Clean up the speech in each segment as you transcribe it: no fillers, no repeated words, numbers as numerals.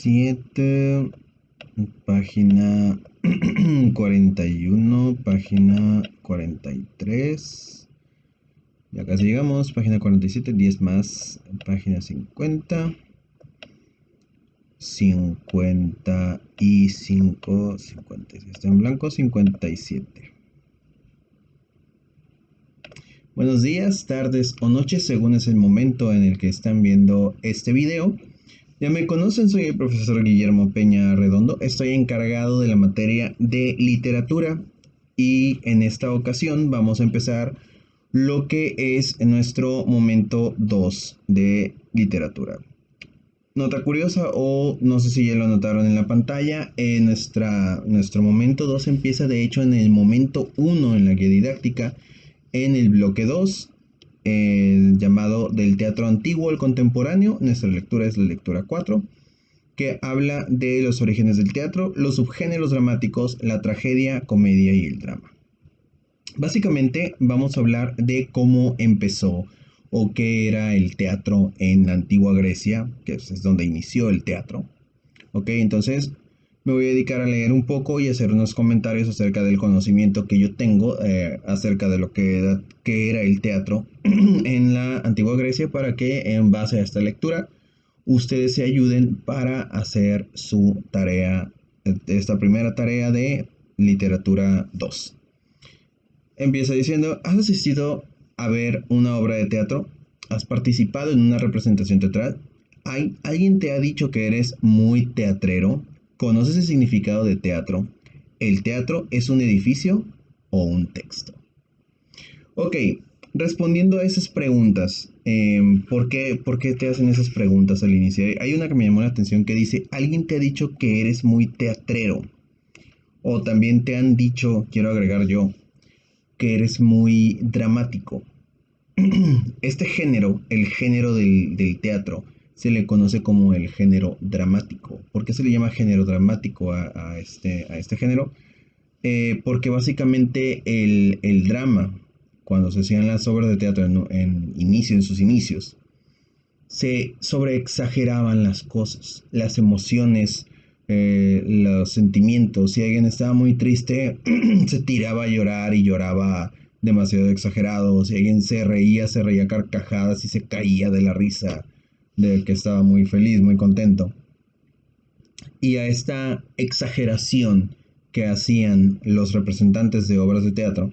7, página 41, página 43. Ya casi llegamos, página 47, 10 más, página 50, 55, 56. Está en blanco, 57. Buenos días, tardes o noches según es el momento en el que están viendo este video. Ya me conocen, soy el profesor Guillermo Peña Redondo. Estoy encargado de la materia de literatura y en esta ocasión vamos a empezar lo que es nuestro momento 2 de literatura. Nota curiosa, o no sé si ya lo notaron en la pantalla, nuestro momento 2 empieza de hecho en el momento 1 en la guía didáctica, en el bloque 2, el llamado del teatro antiguo al contemporáneo. Nuestra lectura es la lectura 4, que habla de los orígenes del teatro, los subgéneros dramáticos, la tragedia, comedia y el drama. Básicamente vamos a hablar de cómo empezó o qué era el teatro en la antigua Grecia, que es donde inició el teatro. Ok, entonces me voy a dedicar a leer un poco y hacer unos comentarios acerca del conocimiento que yo tengo acerca de lo que era el teatro en la antigua Grecia, para que en base a esta lectura ustedes se ayuden para hacer su tarea, esta primera tarea de literatura 2. Empieza diciendo: ¿has asistido a ver una obra de teatro? ¿Has participado en una representación teatral? ¿Alguien te ha dicho que eres muy teatrero? ¿Conoces el significado de teatro? ¿El teatro es un edificio o un texto? Ok, respondiendo a esas preguntas, ¿por qué te hacen esas preguntas al inicio? Hay una que me llamó la atención que dice: ¿alguien te ha dicho que eres muy teatrero? O también te han dicho, quiero agregar yo, que eres muy dramático. Este género, el género del teatro, se le conoce como el género dramático. ¿Por qué se le llama género dramático a este género? Porque básicamente el drama, cuando se hacían las obras de teatro en sus inicios, se sobreexageraban las cosas, las emociones, los sentimientos. Si alguien estaba muy triste, se tiraba a llorar y lloraba demasiado exagerado. Si alguien se reía carcajadas y se caía de la risa de que estaba muy feliz, muy contento. Y a esta exageración que hacían los representantes de obras de teatro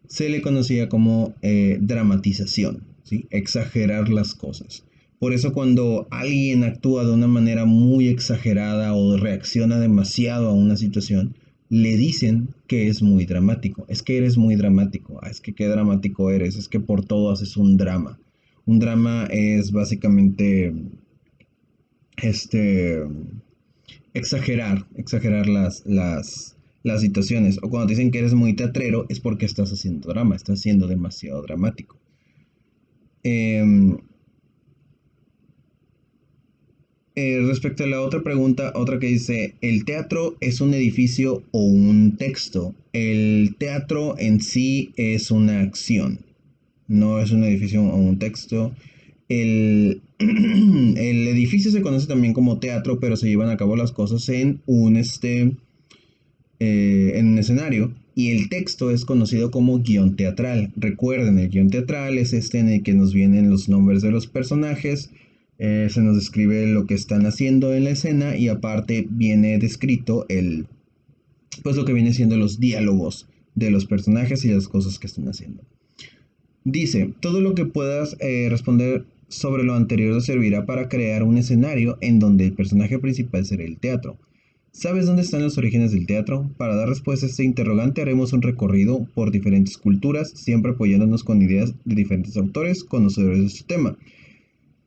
se le conocía como dramatización, ¿sí? Exagerar las cosas. Por eso cuando alguien actúa de una manera muy exagerada o reacciona demasiado a una situación, le dicen que es muy dramático. Es que eres muy dramático. Es que qué dramático eres. Es que por todo haces un drama. Un drama es básicamente este exagerar las situaciones. O cuando te dicen que eres muy teatrero, es porque estás haciendo drama, estás siendo demasiado dramático. Respecto a la otra pregunta, otra que dice: ¿el teatro es un edificio o un texto? El teatro en sí es una acción, no es un edificio o un texto. El edificio se conoce también como teatro, pero se llevan a cabo las cosas en un escenario, y el texto es conocido como guión teatral. Recuerden, el guión teatral es en el que nos vienen los nombres de los personajes, se nos describe lo que están haciendo en la escena, y aparte viene descrito pues lo que viene siendo los diálogos de los personajes y las cosas que están haciendo. Dice: todo lo que puedas responder sobre lo anterior te servirá para crear un escenario en donde el personaje principal será el teatro. ¿Sabes dónde están los orígenes del teatro? Para dar respuesta a este interrogante haremos un recorrido por diferentes culturas, siempre apoyándonos con ideas de diferentes autores conocedores de su tema.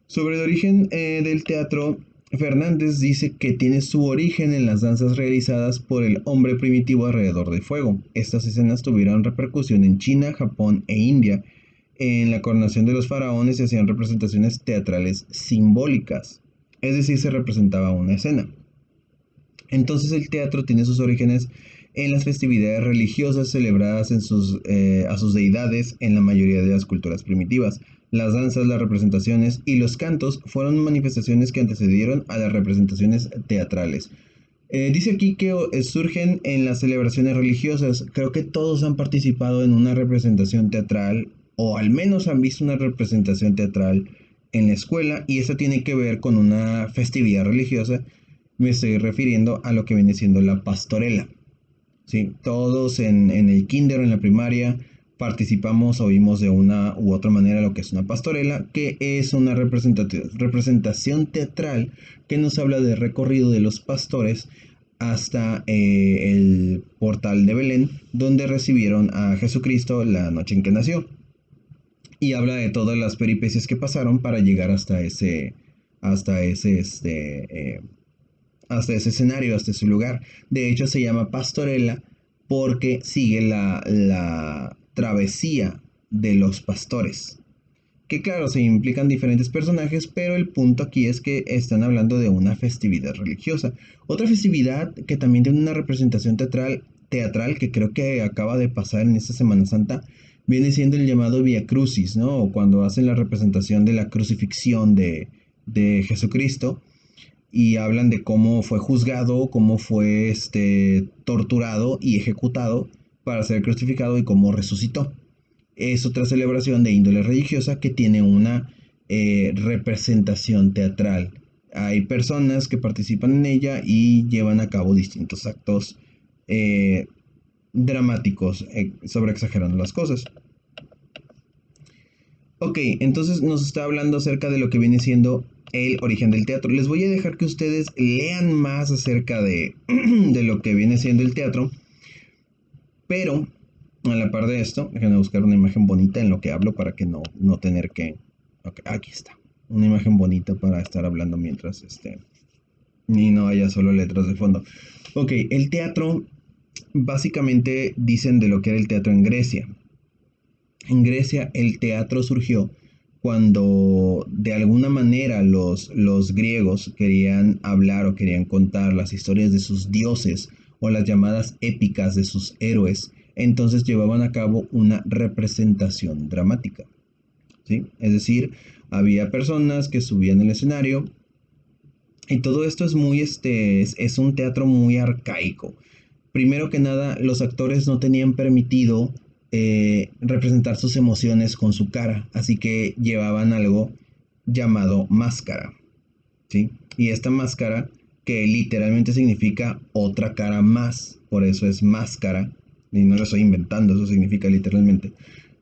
Sobre el origen del teatro, Fernández dice que tiene su origen en las danzas realizadas por el hombre primitivo alrededor del fuego. Estas escenas tuvieron repercusión en China, Japón e India. En la coronación de los faraones se hacían representaciones teatrales simbólicas, es decir, se representaba una escena. Entonces el teatro tiene sus orígenes en las festividades religiosas celebradas a sus deidades en la mayoría de las culturas primitivas. Las danzas, las representaciones y los cantos fueron manifestaciones que antecedieron a las representaciones teatrales. Dice aquí que surgen en las celebraciones religiosas. Creo que todos han participado en una representación teatral o al menos han visto una representación teatral en la escuela y eso tiene que ver con una festividad religiosa. Me estoy refiriendo a lo que viene siendo la pastorela. ¿Sí? Todos en el kinder o en la primaria participamos o vimos de una u otra manera lo que es una pastorela, que es una representación teatral que nos habla del recorrido de los pastores hasta el portal de Belén, donde recibieron a Jesucristo la noche en que nació. Y habla de todas las peripecias que pasaron para llegar hasta ese, hasta ese escenario, hasta ese lugar. De hecho, se llama pastorela porque sigue la travesía de los pastores. Que claro, se implican diferentes personajes, pero el punto aquí es que están hablando de una festividad religiosa. Otra festividad que también tiene una representación teatral que creo que acaba de pasar en esta Semana Santa, viene siendo el llamado Via Crucis, ¿no? O cuando hacen la representación de la crucifixión de Jesucristo y hablan de cómo fue juzgado, cómo fue torturado y ejecutado para ser crucificado y cómo resucitó. Es otra celebración de índole religiosa que tiene una representación teatral. Hay personas que participan en ella y llevan a cabo distintos actos eh, dramáticos, sobre exagerando las cosas. Ok, entonces nos está hablando acerca de lo que viene siendo el origen del teatro. Les voy a dejar que ustedes lean más acerca de lo que viene siendo el teatro, pero a la par de esto, déjenme buscar una imagen bonita en lo que hablo para que no tener que... Ok, aquí está. Una imagen bonita para estar hablando mientras y no haya solo letras de fondo. Ok, el teatro, básicamente dicen de lo que era el teatro en Grecia. En Grecia el teatro surgió cuando de alguna manera los griegos querían hablar o querían contar las historias de sus dioses o las llamadas épicas de sus héroes, entonces llevaban a cabo una representación dramática, ¿sí? Es decir, había personas que subían al escenario y todo esto es muy, es un teatro muy arcaico. Primero que nada, los actores no tenían permitido representar sus emociones con su cara, así que llevaban algo llamado máscara, ¿sí? Y esta máscara, que literalmente significa otra cara más, por eso es máscara, y no lo estoy inventando, eso significa literalmente.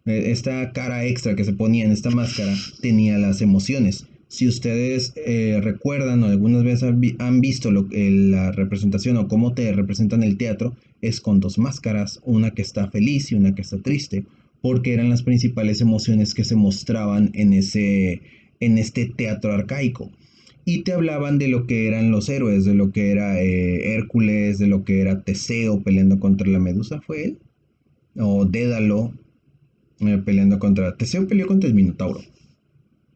Esta cara extra que se ponía en esta máscara tenía las emociones. Si ustedes recuerdan o algunas veces han visto la representación o cómo te representan el teatro, es con dos máscaras, una que está feliz y una que está triste, porque eran las principales emociones que se mostraban en este teatro arcaico. Y te hablaban de lo que eran los héroes, de lo que era Hércules, de lo que era Teseo peleando contra la Medusa, ¿fue él? O Dédalo peleando contra... Teseo peleó contra el Minotauro.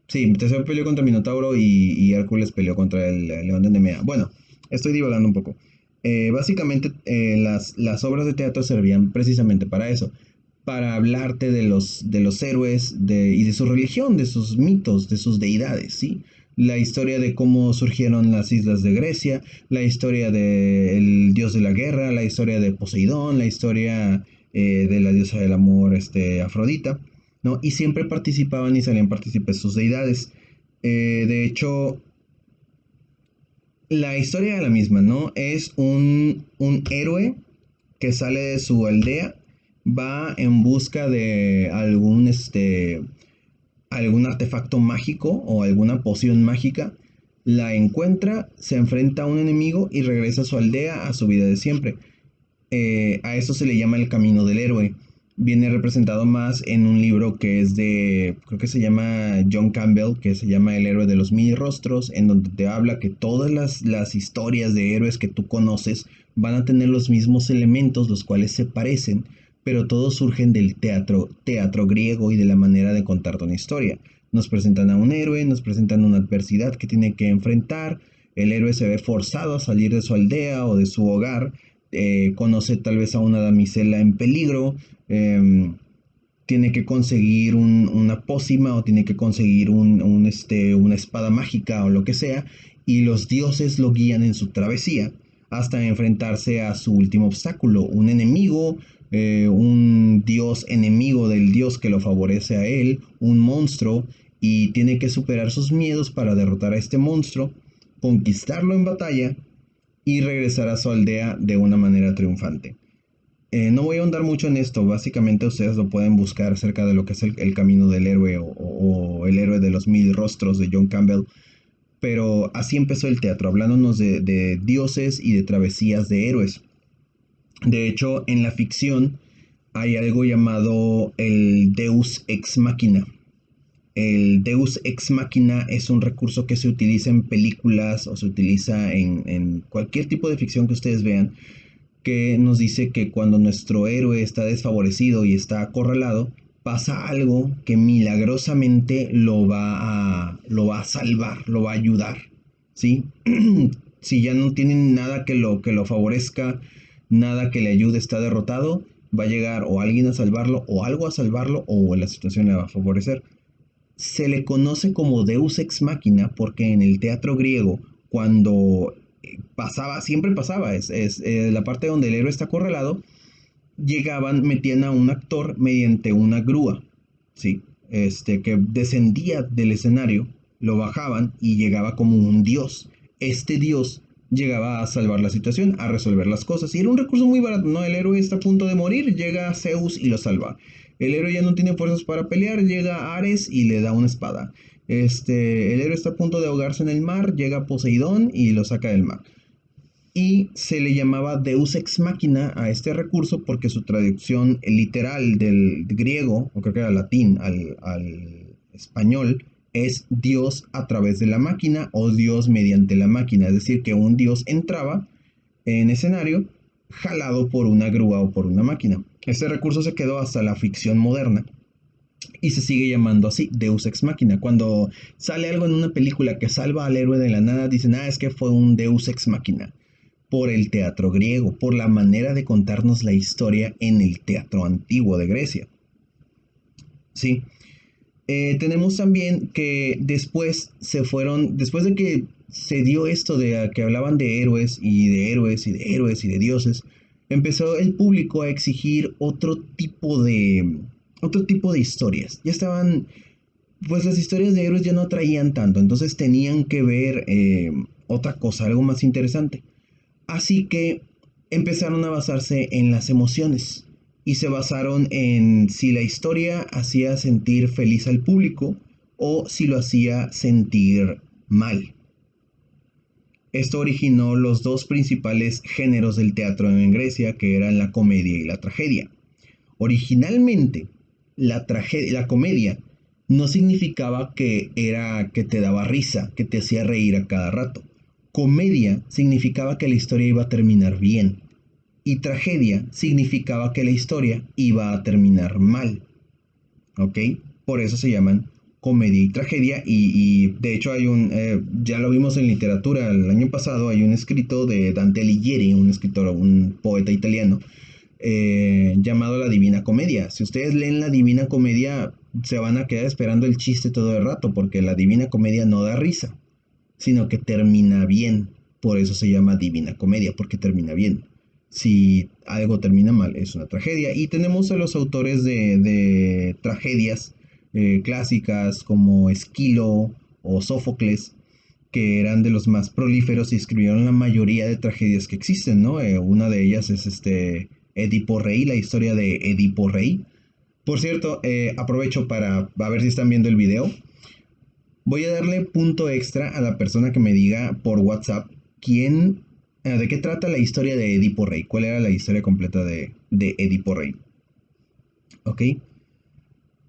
Sí, Teseo peleó contra el Minotauro y Hércules peleó contra el León de Nemea. Bueno, estoy divagando un poco. Básicamente las obras de teatro servían precisamente para eso, para hablarte de los héroes y de su religión, de sus mitos, de sus deidades, ¿sí? La historia de cómo surgieron las islas de Grecia, la historia del dios de la guerra, la historia de Poseidón, la historia de la diosa del amor, Afrodita, ¿no? Y siempre participaban y salían partícipes sus deidades. De hecho, la historia era la misma, ¿no? Es un héroe que sale de su aldea, va en busca de algún artefacto mágico o alguna poción mágica, la encuentra, se enfrenta a un enemigo y regresa a su aldea, a su vida de siempre. A eso se le llama el camino del héroe. Viene representado más en un libro que es creo que se llama John Campbell, que se llama El héroe de los mil rostros, en donde te habla que todas las historias de héroes que tú conoces van a tener los mismos elementos, los cuales se parecen, pero todos surgen del teatro griego y de la manera de contarte una historia. Nos presentan a un héroe, nos presentan una adversidad que tiene que enfrentar, el héroe se ve forzado a salir de su aldea o de su hogar conoce tal vez a una damisela en peligro, tiene que conseguir una pócima o tiene que conseguir una espada mágica o lo que sea, y los dioses lo guían en su travesía hasta enfrentarse a su último obstáculo, un enemigo, un dios enemigo del dios que lo favorece a él, un monstruo, y tiene que superar sus miedos para derrotar a este monstruo, conquistarlo en batalla y regresar a su aldea de una manera triunfante. No voy a ahondar mucho en esto, básicamente ustedes lo pueden buscar acerca de lo que es el camino del héroe o el héroe de los mil rostros de John Campbell, pero así empezó el teatro, hablándonos de dioses y de travesías de héroes. De hecho, en la ficción hay algo llamado el Deus Ex Machina. El Deus Ex Machina es un recurso que se utiliza en películas o se utiliza en cualquier tipo de ficción que ustedes vean, que nos dice que cuando nuestro héroe está desfavorecido y está acorralado, pasa algo que milagrosamente lo va a salvar, lo va a ayudar, ¿sí? Si ya no tienen nada que lo favorezca, nada que le ayude, está derrotado, va a llegar o alguien a salvarlo, o algo a salvarlo, o la situación le va a favorecer. Se le conoce como Deus Ex Machina porque en el teatro griego, cuando pasaba, siempre pasaba, la parte donde el héroe está acorralado, llegaban, metían a un actor mediante una grúa, ¿sí? Que descendía del escenario, lo bajaban y llegaba como un dios. Este dios llegaba a salvar la situación, a resolver las cosas. Y era un recurso muy barato, ¿no? El héroe está a punto de morir, llega Zeus y lo salva. El héroe ya no tiene fuerzas para pelear, llega Ares y le da una espada. El héroe está a punto de ahogarse en el mar, llega Poseidón y lo saca del mar. Y se le llamaba Deus Ex Machina a este recurso porque su traducción literal del griego, o creo que era latín, al español, es Dios a través de la máquina o Dios mediante la máquina. Es decir, que un Dios entraba en escenario jalado por una grúa o por una máquina. Este recurso se quedó hasta la ficción moderna y se sigue llamando así, Deus Ex Machina. Cuando sale algo en una película que salva al héroe de la nada, dicen, es que fue un Deus Ex Machina por el teatro griego, por la manera de contarnos la historia en el teatro antiguo de Grecia. Sí. Tenemos también que después después de que se dio esto de que hablaban de héroes y de héroes y de héroes y de dioses, empezó el público a exigir otro tipo de historias. Ya estaban, pues las historias de héroes ya no atraían tanto, entonces tenían que ver otra cosa, algo más interesante. Así que empezaron a basarse en las emociones y se basaron en si la historia hacía sentir feliz al público o si lo hacía sentir mal. Esto originó los dos principales géneros del teatro en Grecia, que eran la comedia y la tragedia. Originalmente, la comedia no significaba que te daba risa, que te hacía reír a cada rato. Comedia significaba que la historia iba a terminar bien. Y tragedia significaba que la historia iba a terminar mal. ¿Ok? Por eso se llaman comedia y tragedia. Y de hecho ya lo vimos en literatura el año pasado, hay un escrito de Dante Alighieri, un escritor, un poeta italiano, llamado La Divina Comedia. Si ustedes leen La Divina Comedia, se van a quedar esperando el chiste todo el rato, porque La Divina Comedia no da risa, sino que termina bien. Por eso se llama Divina Comedia, porque termina bien. Si algo termina mal, es una tragedia. Y tenemos a los autores de tragedias clásicas como Esquilo o Sófocles, que eran de los más prolíferos y escribieron la mayoría de tragedias que existen, ¿no? Una de ellas es Edipo Rey, la historia de Edipo Rey. Por cierto, aprovecho para a ver si están viendo el video. Voy a darle punto extra a la persona que me diga por WhatsApp de qué trata la historia de Edipo Rey. ¿Cuál era la historia completa de Edipo Rey? ¿Ok?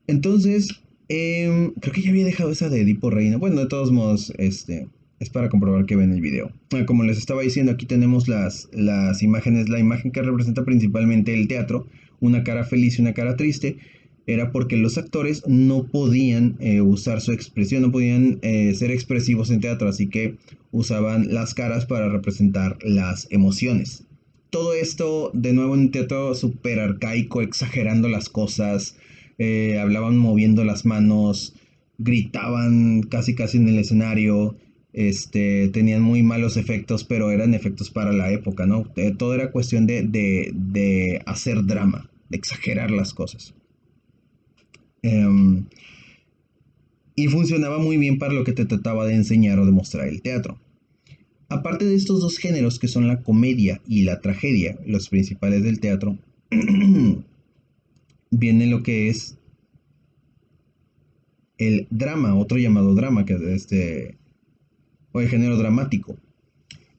Entonces, creo que ya había dejado esa de Edipo Rey, ¿no? Bueno, de todos modos, es para comprobar que ven el video. Como les estaba diciendo, aquí tenemos las imágenes, la imagen que representa principalmente el teatro, una cara feliz y una cara triste, era porque los actores no podían usar su expresión, no podían ser expresivos en teatro, así que usaban las caras para representar las emociones. todo esto de nuevo en un teatro súper arcaico, exagerando las cosas, hablaban moviendo las manos, gritaban casi casi en el escenario, tenían muy malos efectos, pero eran efectos para la época, ¿no? Todo era cuestión de hacer drama, de exagerar las cosas. Em, y funcionaba muy bien para lo que te trataba de enseñar o demostrar el teatro. Aparte de estos dos géneros que son la comedia y la tragedia, los principales del teatro, viene lo que es el drama, otro llamado drama, que es o el género dramático.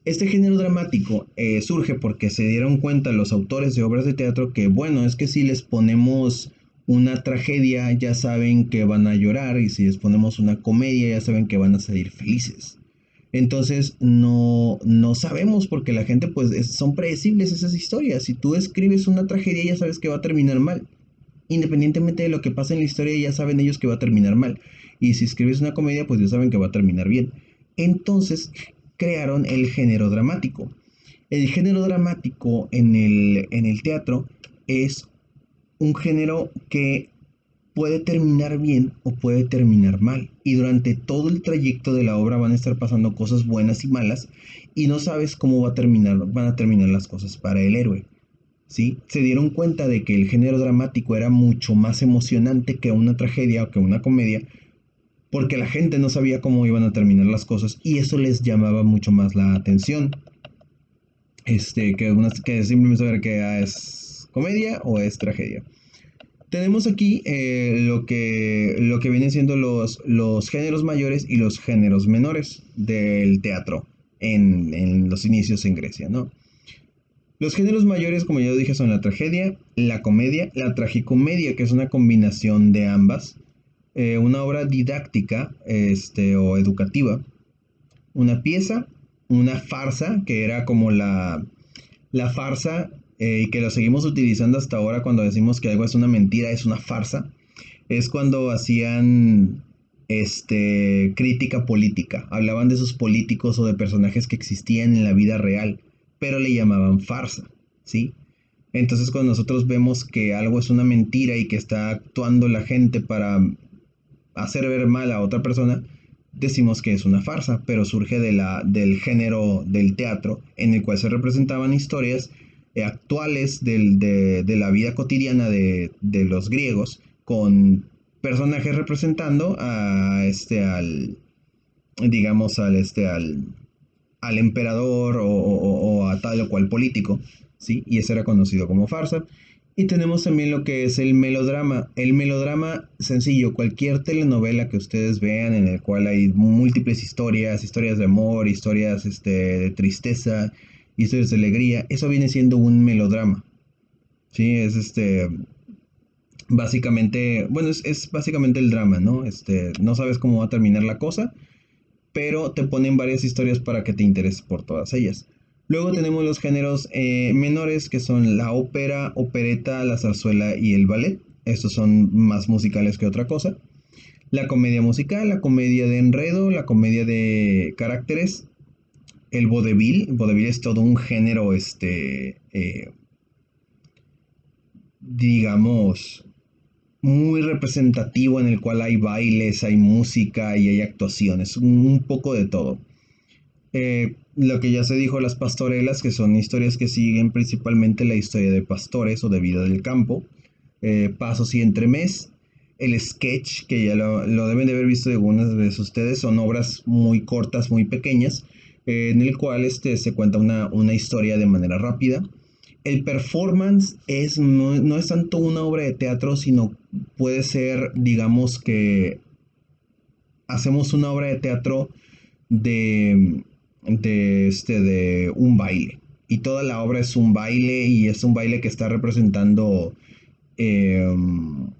Este género dramático surge porque se dieron cuenta los autores de obras de teatro que, bueno, es que si les ponemos una tragedia ya saben que van a llorar y si les ponemos una comedia ya saben que van a salir felices. Entonces no sabemos porque la gente pues son predecibles esas historias. Si tú escribes una tragedia ya sabes que va a terminar mal. Independientemente de lo que pase en la historia ya saben ellos que va a terminar mal. Y si escribes una comedia pues ya saben que va a terminar bien. Entonces crearon el género dramático. El género dramático en el teatro es un género que puede terminar bien o puede terminar mal. Y durante todo el trayecto de la obra van a estar pasando cosas buenas y malas y no sabes cómo van a terminar las cosas para el héroe. ¿Sí? Se dieron cuenta de que el género dramático era mucho más emocionante que una tragedia o que una comedia porque la gente no sabía cómo iban a terminar las cosas y eso les llamaba mucho más la atención. Que simplemente saber que es comedia o es tragedia. Tenemos aquí lo que vienen siendo los géneros mayores y los géneros menores del teatro en los inicios en Grecia, ¿no? Los géneros mayores, como ya dije, son la tragedia, la comedia, la tragicomedia, que es una combinación de ambas, una obra didáctica o educativa, una pieza, una farsa, que era como la farsa, y que lo seguimos utilizando hasta ahora cuando decimos que algo es una mentira, es una farsa, es cuando hacían crítica política, hablaban de esos políticos o de personajes que existían en la vida real, pero le llamaban farsa, ¿sí? Entonces cuando nosotros vemos que algo es una mentira y que está actuando la gente para hacer ver mal a otra persona, decimos que es una farsa, pero surge del género del teatro, en el cual se representaban historias actuales de la vida cotidiana de los griegos, con personajes representando a digamos, al emperador o a tal o cual político, ¿sí? Y eso era conocido como farsa. Y tenemos también lo que es el melodrama. El melodrama, sencillo, cualquier telenovela que ustedes vean en el cual hay múltiples historias, historias de amor, historias de tristeza, historias de alegría, eso viene siendo un melodrama. Sí, es básicamente, bueno, es básicamente el drama, ¿no? No sabes cómo va a terminar la cosa, pero te ponen varias historias para que te intereses por todas ellas. Luego tenemos los géneros menores que son la ópera, opereta, la zarzuela y el ballet. Estos son más musicales que otra cosa. La comedia musical, la comedia de enredo, la comedia de caracteres, el vodevil. El vodevil es todo un género, digamos, muy representativo en el cual hay bailes, hay música y hay actuaciones, un poco de todo. Lo que ya se dijo, las pastorelas, que son historias que siguen principalmente la historia de pastores o de vida del campo, pasos y entremés, el sketch, que ya lo deben de haber visto algunas veces ustedes, son obras muy cortas, muy pequeñas, en el cual se cuenta una historia de manera rápida. El performance no es tanto una obra de teatro, sino puede ser, digamos que hacemos una obra de teatro de, de un baile. Y toda la obra es un baile y es un baile que está representando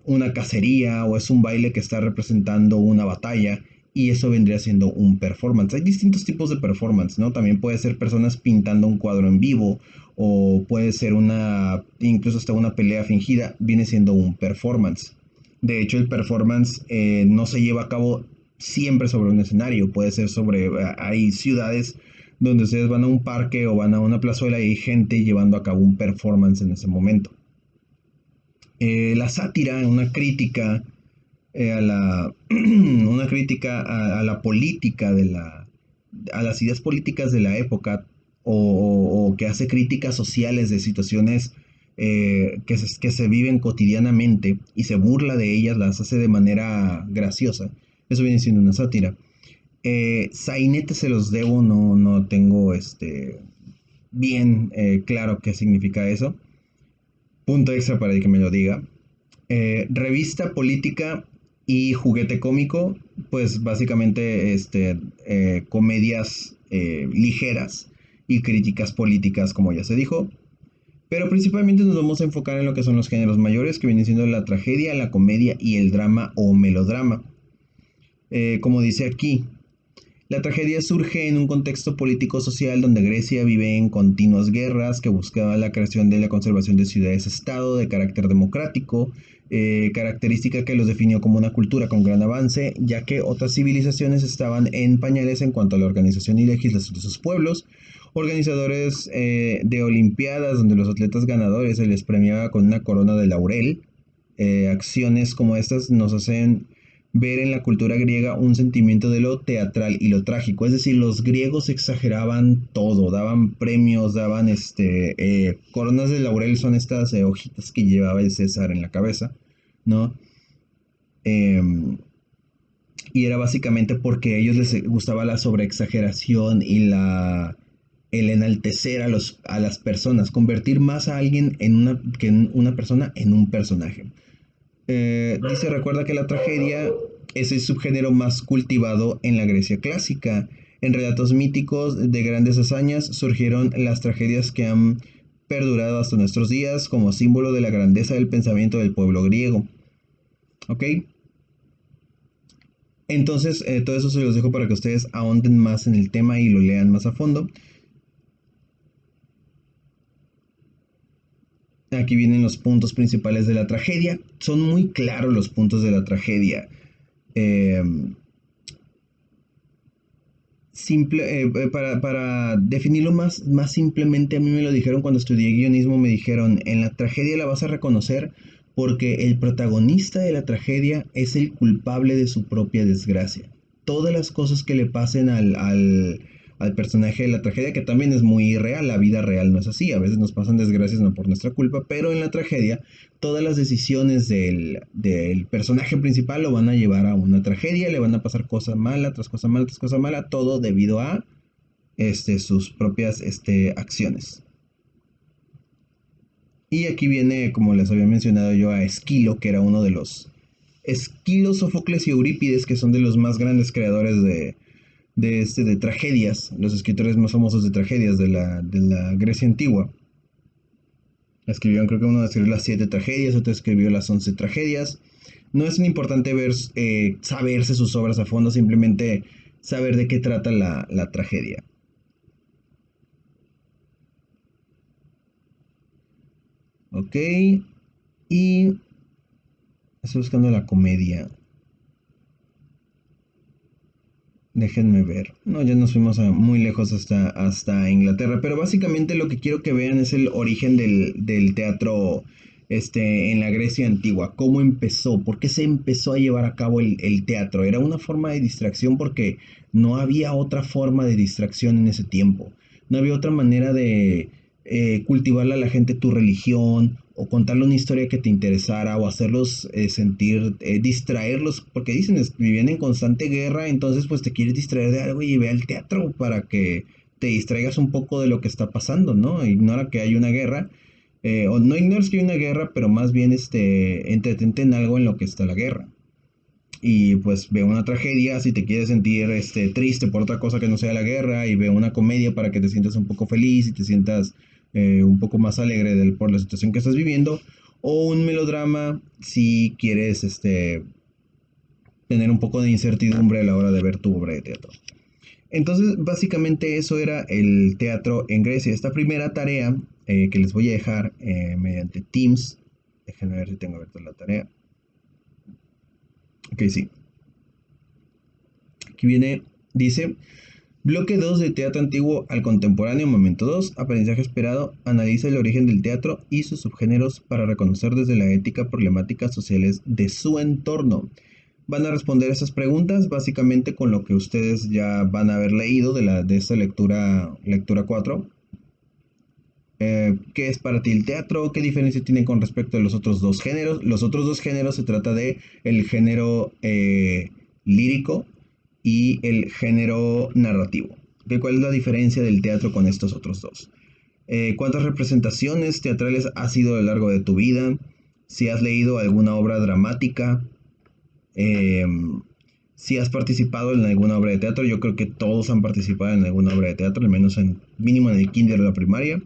una cacería o es un baile que está representando una batalla y eso vendría siendo un performance. Hay distintos tipos de performance, ¿no? También puede ser personas pintando un cuadro en vivo o puede ser incluso hasta una pelea fingida, viene siendo un performance. De hecho, el performance no se lleva a cabo siempre sobre un escenario, puede ser hay ciudades donde ustedes van a un parque o van a una plazuela y hay gente llevando a cabo un performance en ese momento. La sátira, una crítica a la una crítica a la política a las ideas políticas de la época o que hace críticas sociales de situaciones que se viven cotidianamente y se burla de ellas, las hace de manera graciosa. Eso viene siendo una sátira. Sainete se los debo, no tengo bien claro qué significa eso. Punto extra para el que me lo diga. Revista política y juguete cómico, pues básicamente comedias ligeras y críticas políticas, como ya se dijo. Pero principalmente nos vamos a enfocar en lo que son los géneros mayores, que vienen siendo la tragedia, la comedia y el drama o melodrama. Como dice aquí, la tragedia surge en un contexto político-social donde Grecia vive en continuas guerras que buscaban la creación de la conservación de ciudades-estado de carácter democrático, característica que los definió como una cultura con gran avance, ya que otras civilizaciones estaban en pañales en cuanto a la organización y legislación de sus pueblos. Organizadores de olimpiadas donde los atletas ganadores se les premiaba con una corona de laurel. Acciones como estas nos hacen ver en la cultura griega un sentimiento de lo teatral y lo trágico. Es decir, los griegos exageraban todo, daban premios, daban coronas de laurel, son estas hojitas que llevaba el César en la cabeza, ¿no? Em, y era básicamente porque a ellos les gustaba la sobreexageración y el enaltecer a las personas, convertir más a alguien que en una persona en un personaje. Dice, recuerda que la tragedia es el subgénero más cultivado en la Grecia clásica. En relatos míticos de grandes hazañas surgieron las tragedias que han perdurado hasta nuestros días como símbolo de la grandeza del pensamiento del pueblo griego. ¿Ok? Entonces, todo eso se los dejo para que ustedes ahonden más en el tema y lo lean más a fondo. Aquí vienen los puntos principales de la tragedia. Son muy claros los puntos de la tragedia. Eh, para definirlo más simplemente, a mí me lo dijeron cuando estudié guionismo, me dijeron, en la tragedia la vas a reconocer porque el protagonista de la tragedia es el culpable de su propia desgracia. Todas las cosas que le pasen al personaje de la tragedia, que también es muy real, la vida real no es así, a veces nos pasan desgracias no por nuestra culpa, pero en la tragedia todas las decisiones del personaje principal lo van a llevar a una tragedia, le van a pasar cosas malas, tras cosas malas, tras cosas malas, todo debido a sus propias acciones. Y aquí viene, como les había mencionado yo, a Esquilo, que era uno de los... Esquilo, Sófocles y Eurípides, que son de los más grandes creadores de tragedias, los escritores más famosos de tragedias de la Grecia antigua. Escribieron, creo que uno escribió las 7 tragedias, otro escribió las 11 tragedias. No es importante saberse sus obras a fondo, simplemente saber de qué trata la tragedia. Ok, y estoy buscando la comedia. Déjenme ver. No, ya nos fuimos muy lejos hasta Inglaterra. Pero básicamente lo que quiero que vean es el origen del teatro en la Grecia antigua. ¿Cómo empezó? ¿Por qué se empezó a llevar a cabo el teatro? Era una forma de distracción porque no había otra forma de distracción en ese tiempo. No había otra manera de cultivarle a la gente tu religión o contarle una historia que te interesara o hacerlos sentir, distraerlos, porque dicen, vivían en constante guerra, entonces pues te quieres distraer de algo y ve al teatro para que te distraigas un poco de lo que está pasando, ¿no? Ignora que hay una guerra, o no ignores que hay una guerra, pero más bien entretente en algo en lo que está la guerra. Y pues ve una tragedia si te quieres sentir triste por otra cosa que no sea la guerra, y ve una comedia para que te sientas un poco feliz y te sientas un poco más alegre por la situación que estás viviendo, o un melodrama si quieres tener un poco de incertidumbre a la hora de ver tu obra de teatro. Entonces, básicamente eso era el teatro en Grecia. Esta primera tarea que les voy a dejar mediante Teams, déjenme ver si tengo abierta la tarea. Ok, sí. Aquí viene, dice: Bloque 2 de teatro antiguo al contemporáneo, momento 2, aprendizaje esperado, analiza el origen del teatro y sus subgéneros para reconocer desde la ética problemáticas sociales de su entorno. Van a responder esas preguntas básicamente con lo que ustedes ya van a haber leído de esta lectura 4. ¿Qué es para ti el teatro? ¿Qué diferencia tiene con respecto a los otros dos géneros? Los otros dos géneros se trata de el género lírico y el género narrativo. ¿Cuál es la diferencia del teatro con estos otros dos? ¿Cuántas representaciones teatrales has sido a lo largo de tu vida? Si has leído alguna obra dramática, eh, si has participado en alguna obra de teatro. Yo creo que todos han participado en alguna obra de teatro, al menos mínimo en el kinder o la primaria.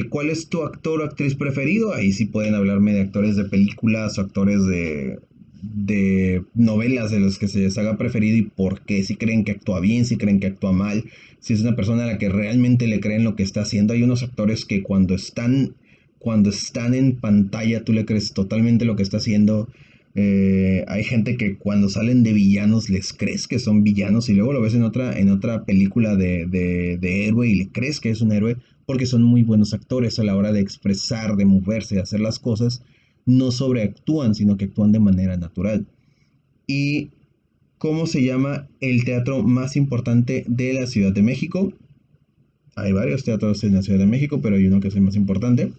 ¿Cuál es tu actor o actriz preferido? Ahí sí pueden hablarme de actores de películas o actores de novelas de los que se les haga preferido y por qué. Si creen que actúa bien, si creen que actúa mal, si es una persona a la que realmente le creen lo que está haciendo. Hay unos actores que cuando están en pantalla tú le crees totalmente lo que está haciendo. Hay gente que cuando salen de villanos les crees que son villanos y luego lo ves en otra película de héroe y le crees que es un héroe porque son muy buenos actores a la hora de expresar, de moverse, de hacer las cosas. No sobreactúan, sino que actúan de manera natural. ¿Y cómo se llama el teatro más importante de la Ciudad de México? Hay varios teatros en la Ciudad de México, pero hay uno que es el más importante.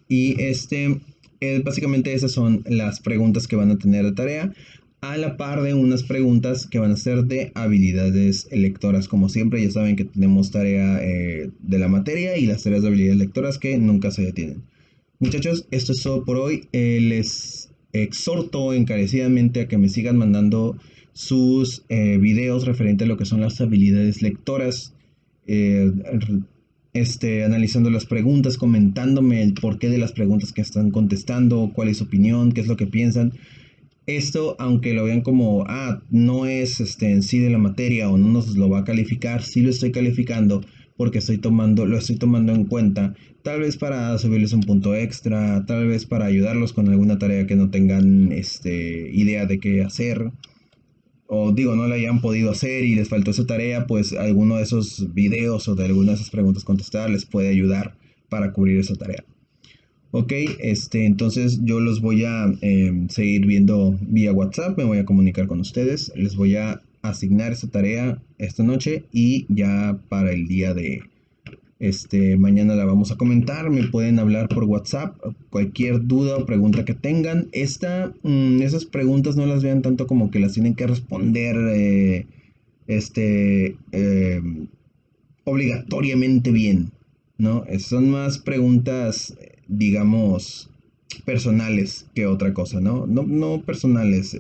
Y básicamente esas son las preguntas que van a tener de tarea, a la par de unas preguntas que van a ser de habilidades lectoras. Como siempre, ya saben que tenemos tarea de la materia y las tareas de habilidades lectoras que nunca se detienen. Muchachos, esto es todo por hoy. Les exhorto encarecidamente a que me sigan mandando sus videos referente a lo que son las habilidades lectoras. Eh, Analizando las preguntas, comentándome el porqué de las preguntas que están contestando, cuál es su opinión, qué es lo que piensan. Esto, aunque lo vean como, no es en sí de la materia o no nos lo va a calificar, sí lo estoy calificando porque lo estoy tomando en cuenta, tal vez para subirles un punto extra, tal vez para ayudarlos con alguna tarea que no tengan idea de qué hacer, o digo, no la hayan podido hacer y les faltó esa tarea, pues alguno de esos videos o de alguna de esas preguntas contestadas les puede ayudar para cubrir esa tarea. Ok, entonces yo los voy a seguir viendo vía WhatsApp, me voy a comunicar con ustedes, les voy a asignar esa tarea esta noche y ya para el día de mañana la vamos a comentar. Me pueden hablar por WhatsApp, cualquier duda o pregunta que tengan. Esas preguntas no las vean tanto como que las tienen que responder este, eh, obligatoriamente bien, ¿no? Son más preguntas, digamos, personales que otra cosa, ¿no? No personales,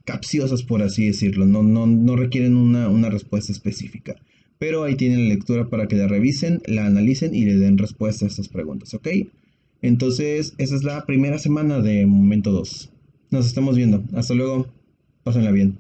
capciosas por así decirlo, no requieren una respuesta específica. Pero ahí tienen la lectura para que la revisen, la analicen y le den respuesta a estas preguntas, ¿ok? Entonces, esa es la primera semana de Momento 2. Nos estamos viendo. Hasta luego. Pásenla bien.